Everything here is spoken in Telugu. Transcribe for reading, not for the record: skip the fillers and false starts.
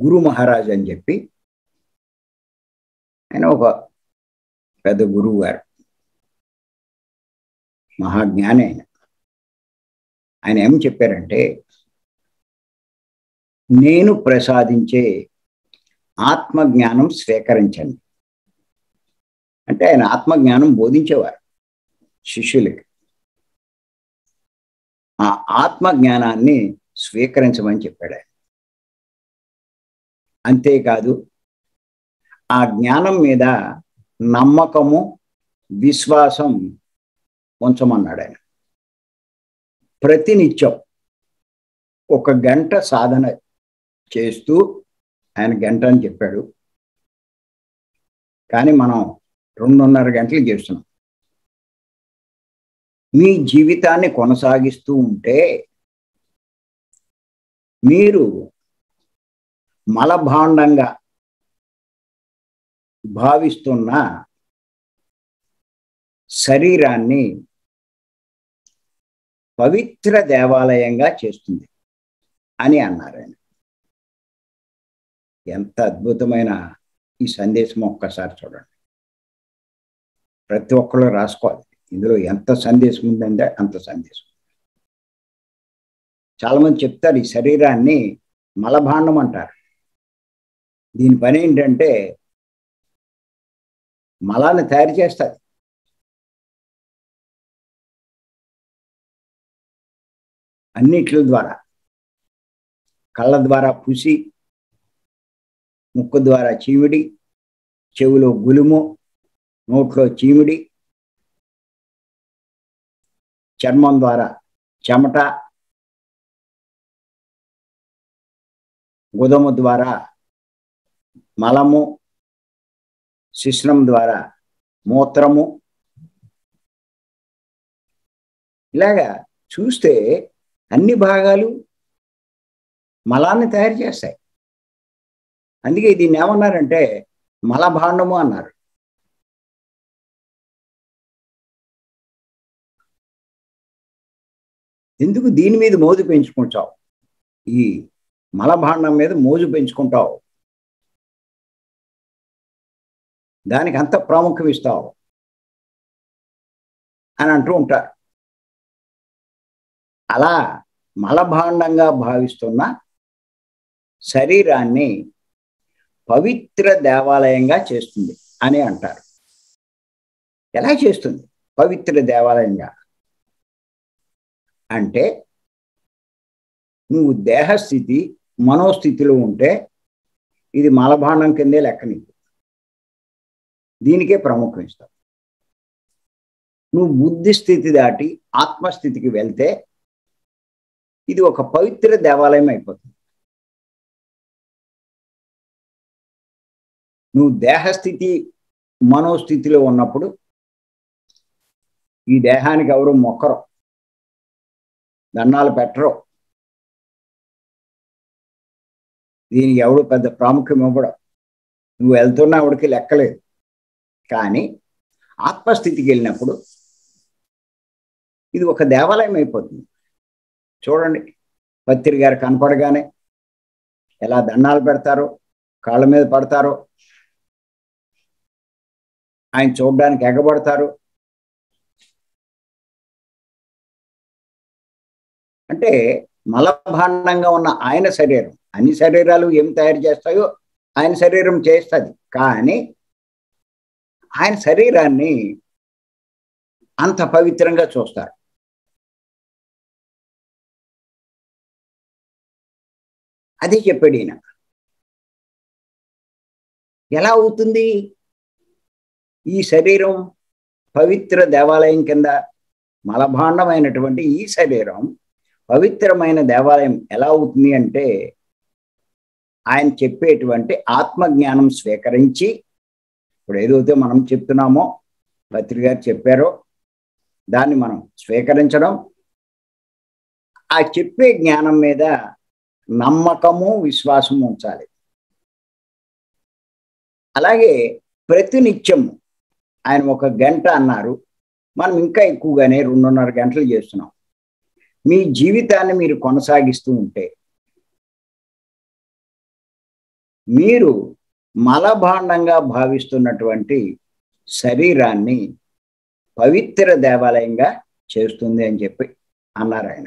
గురు మహారాజ్ అని చెప్పి ఆయన ఒక పెద్ద గురువు గారు, మహాజ్ఞాని. ఆయన ఏం చెప్పారంటే, నేను ప్రసాదించే ఆత్మజ్ఞానం స్వీకరించండి అంటే ఆయన ఆత్మజ్ఞానం బోధించేవారు శిష్యులకి. ఆ ఆత్మజ్ఞానాన్ని స్వీకరించమని చెప్పాడు ఆయన. అంతేకాదు ఆ జ్ఞానం మీద నమ్మకము, విశ్వాసం ఉంచమన్నాడు ఆయన. ప్రతినిత్యం 1 గంట సాధన చేస్తూ, ఆయన గంట అని చెప్పాడు కానీ మనం 2.5 గంటలు చేస్తున్నాం. మీ జీవితాన్ని కొనసాగిస్తూ ఉంటే మీరు మలభాండంగా భావిస్తున్న శరీరాన్ని పవిత్ర దేవాలయంగా చేస్తుంది అని అన్నారు ఆయన. ఎంత అద్భుతమైన ఈ సందేశం ఒక్కసారి చూడండి. ప్రతి ఒక్కళ్ళు రాసుకోవాలి. ఇందులో ఎంత సందేశం ఉందంటే అంత సందేశం. చాలా మంది చెప్తారు ఈ శరీరాన్ని మలభాండం అంటారు. దీని పని ఏంటంటే మలాన్ని తయారు చేస్తుంది. అన్నిట్ల ద్వారా, కళ్ళ ద్వారా పుసి, ముక్కు ద్వారా చీమిడి, చెవిలో గులుము, నోట్లో చీమిడి, చర్మం ద్వారా చెమట, గుదము ద్వారా మలము, శిశ్నం ద్వారా మూత్రము. ఇలాగా చూస్తే అన్ని భాగాలు మలాన్ని తయారు చేస్తాయి. అందుకే దీన్ని ఏమన్నారంటే మలభాండము అన్నారు. ఎందుకు దీని మీద మోజు పెంచుకుంటావు? ఈ మలభాండం మీద మోజు పెంచుకుంటావు, దానికి అంత ప్రాముఖ్యం ఇస్తావు అని అంటూ ఉంటారు. అలా మలభాండంగా భావిస్తున్న శరీరాన్ని పవిత్ర దేవాలయంగా చేస్తుంది అని అంటారు. ఎలా చేస్తుంది పవిత్ర దేవాలయంగా అంటే, నువ్వు దేహస్థితి, మనోస్థితిలో ఉంటే ఇది మలభాండం కిందే లెక్క. నీకు దీనికే ప్రాముఖ్యం ఇస్తావు. నువ్వు బుద్ధి స్థితి దాటి ఆత్మస్థితికి వెళ్తే ఇది ఒక పవిత్ర దేవాలయం అయిపోతుంది. నువ్వు దేహస్థితి, మనోస్థితిలో ఉన్నప్పుడు ఈ దేహానికి ఎవరు మొక్కరు, దండాలు పెట్టరు, దీనికి ఎవడు పెద్ద ప్రాముఖ్యం ఇవ్వడం, నువ్వు వెళ్తున్నా ఎవడికి లెక్కలేదు. కానీ ఆత్మస్థితికి వెళ్ళినప్పుడు ఇది ఒక దేవాలయం అయిపోతుంది. చూడండి, పత్రి గారు కనపడగానే ఎలా దండాలు పెడతారో, కాళ్ళ మీద పడతారో, ఆయన చూడడానికి ఎగబడతారు. అంటే మలభాండంగా ఉన్న ఆయన శరీరం, అన్ని శరీరాలు ఏం తయారు చేస్తాయో ఆయన శరీరం చేస్తుంది. కానీ ఆయన శరీరాన్ని అంత పవిత్రంగా చూస్తారు. అదే చెప్పాడు ఈయన. ఎలా అవుతుంది ఈ శరీరం పవిత్ర దేవాలయం కింద? మలభాండమైనటువంటి ఈ శరీరం పవిత్రమైన దేవాలయం ఎలా అవుతుంది అంటే, ఆయన చెప్పేటువంటి ఆత్మజ్ఞానం స్వీకరించి, ఇప్పుడు ఏదైతే మనం చెప్తున్నామో, పత్రి గారు చెప్పారో దాన్ని మనం స్వీకరించడం, ఆ చెప్పే జ్ఞానం మీద నమ్మకము, విశ్వాసము ఉంచాలి. అలాగే ప్రతినిత్యము ఆయన 1 గంట అన్నారు, మనం ఇంకా ఎక్కువగానే 2.5 గంటలు చేస్తున్నాం. మీ జీవితాన్ని మీరు కొనసాగిస్తూ ఉంటే మీరు మలభాండంగా భావిస్తున్నటువంటి శరీరాన్ని పవిత్ర దేవాలయంగా చేస్తుంది అని చెప్పి అన్నారు ఆయన.